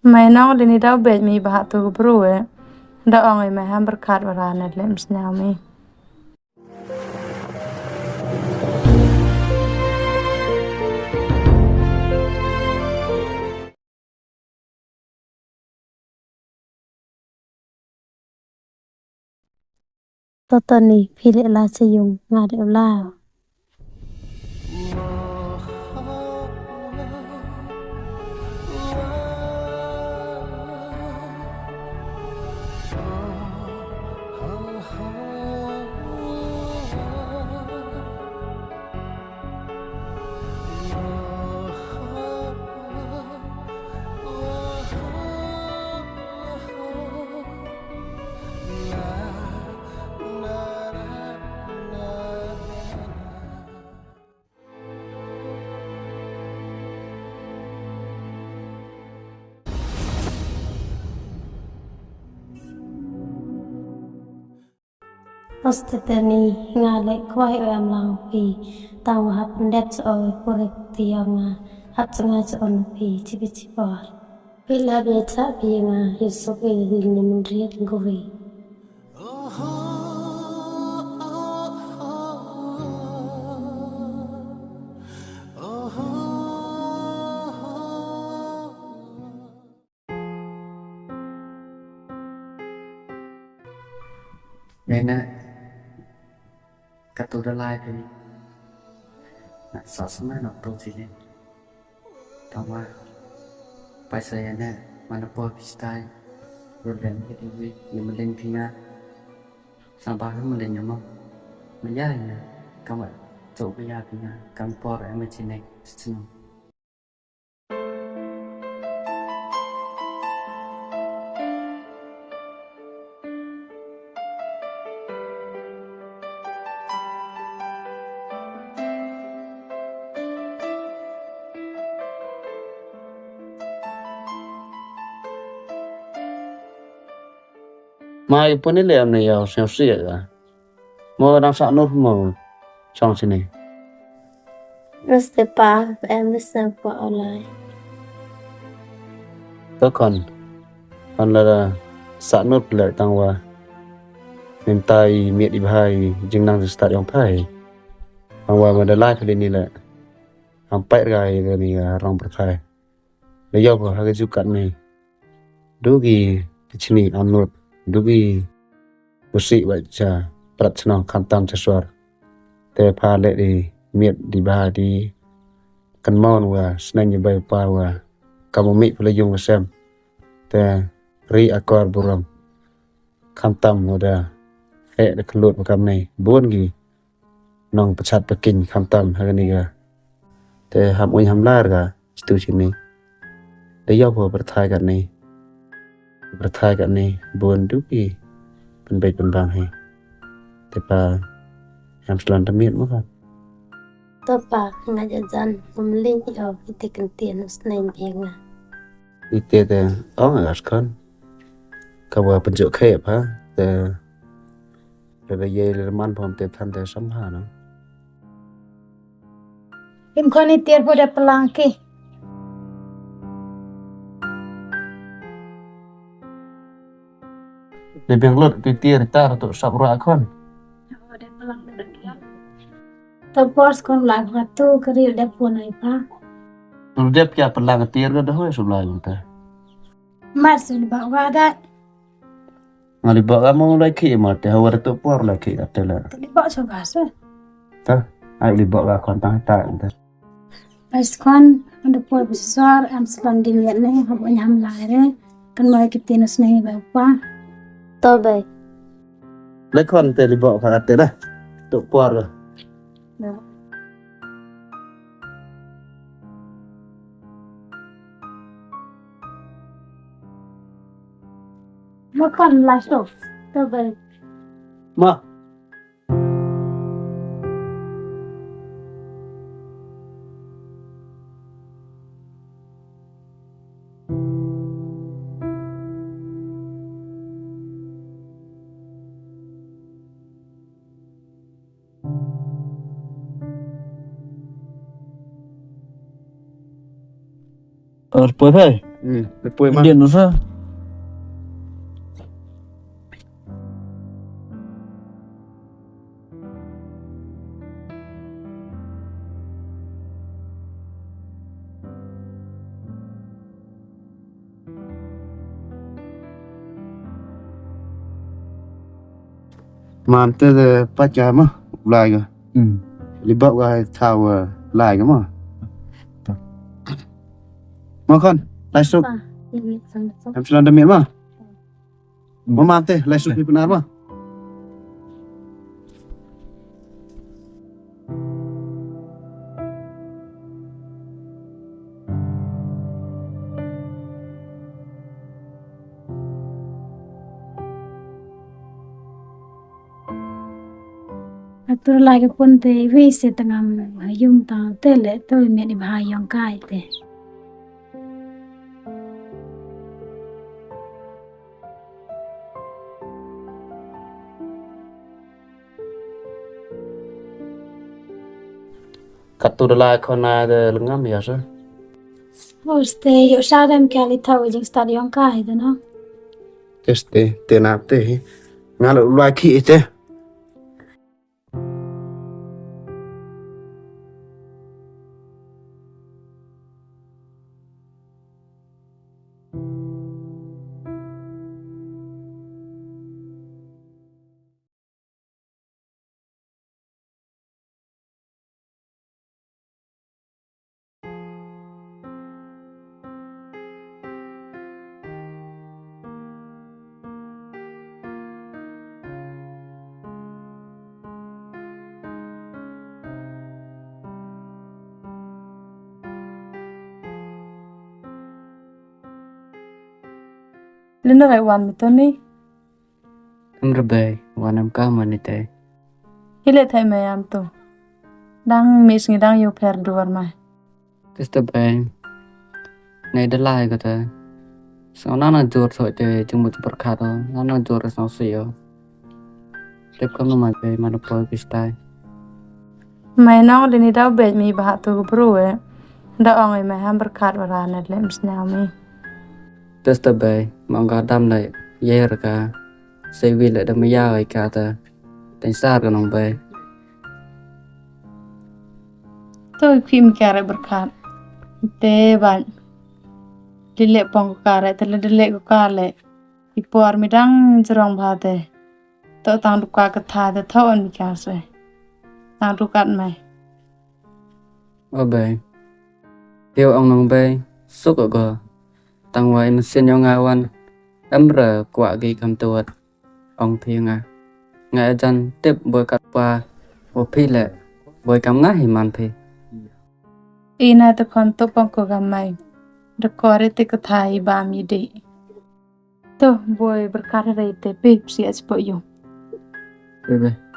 Mày nó đi đâu bệt mi bà tu bru ấy. Đã ông mày ham berkat warana lem snami. Totoni phile la sayung ngade ula. Osteteni ngale kwai oyam lang pi taw hap ndet oy porek tianga hap sanga on pi chipar pila beta pi nga yeso pi ni mundriet govi Nên cắt tôi ra lại thì sợ sớm nó tôi chỉ nên tao mà phải xây nè mà nó bỏ cái style rồi lên cái gì nhưng mà lên thì nha sang ba cái mình lên nhầm không mình nhớ là các bạn chỗ bây giờ thì nha cầm bỏ rồi em chỉ này xin mai pun ni lem này ao sao xịa à mà đang sợ nốt mà trong xin này Ostepa em listen po online có còn là sợ nốt lại tăng qua nên tay miệng đi bài chừng năng start yang phải qua mà đã like lênนี่แหละsampai gai ni orang berthai le yo ba ha ju kan ni dugi chini anot dugi busi ba cha pratchna khantam chaswar te pha le di miet di ba di kan mon wa snang bai pa wa kamami pula yung sem te ri akor buram khantam oda he de klut ba kam nei bon gi nong pachat pakin khantam ha ni ga te ham uin ham lar ga stu chini le yo ba berthai kan ni bon dugi pen bai pen bang he te pa ham slan tamit mo ka topa ngajajan umling yo itikan tien usnain pianga ite te ong as kan ka wa pen jo khe pa te le ye le man phom te than te sam ha no Im koni tier pada pelangki. le beng lot ti tier ta to sap ra kon topors kon lag hatu kari udah punai pa tu dep ya pelang tier ga doh so lai ta mas ba wada ngali ba ga mo lai khi ma te hawar to por la khi ta la tali ba so gasa ta ai li ba ga kon ta ta ta pas kon udah pur besar am selanding ya ne ham nyam lare kan mai kitin usnain ba pa tobe le kon te li ba ga te la to por ga makan lasto tobe ma और पोइ Berpuih mah. Điện nó sao? Mà tới giờ bắt cha mà lại rồi. Ừ. Đi bắt qua thao lại cái mà. Mà con, lại sụp. Em sẽ làm được miệng mà. Mà làm thế, lại sụp đi pnar mà. Atur lagi pun te wis tengam yung ta tele to me ni bhai yung kai te. Cắt tu lại con này để lưng ngắm vậy sao? Oste yo sadem kali tau jing stad yung kai te no. Teste, tenap te. Ngalo lại khi te. Lena lại hoàn mi tôi ní. Em rebe, wan em ka manite. Hile thay mày am to. Đang mis ngi đang yo per duar mai. Testa bay. Ngày đã lại cái thế. Sao nó là chuột sợi te chung một chút khát thôi, nó là chuột là sao xỉu. Tiếp come nó mày bay mà nó bơi cái style. Mày nong dini dau bej mi bahat to bro da ongai mày ham berkat warana lem snami. Testa bay, mong cả đam này, dễ rồi cả. Xây vi lại đâm ya rồi cả ta. Đánh xa cái nòng bay. Tôi kim kare berkat. Te ban. Dile pong kare tele dile ko kale. Ipor mi dang jerong bhate. To tang duka ka tha de thon mi kase. Tang dukat mày. Ở bay. Yêu ông nòng bay, xúc ở gờ. Tăng ngoài nó xin nhau ngao ăn. Ấm rờ quả ghi cầm tuột. Ông thiên à. Ngày chân tiếp bồi cắt qua. Vô phi lệ. Bồi cắm ngá hình màn phi. Ina to kon to pong ko gamay. De kore te ko thai ba mi de. To boy berkat re te pip si as po yo. Bye bye.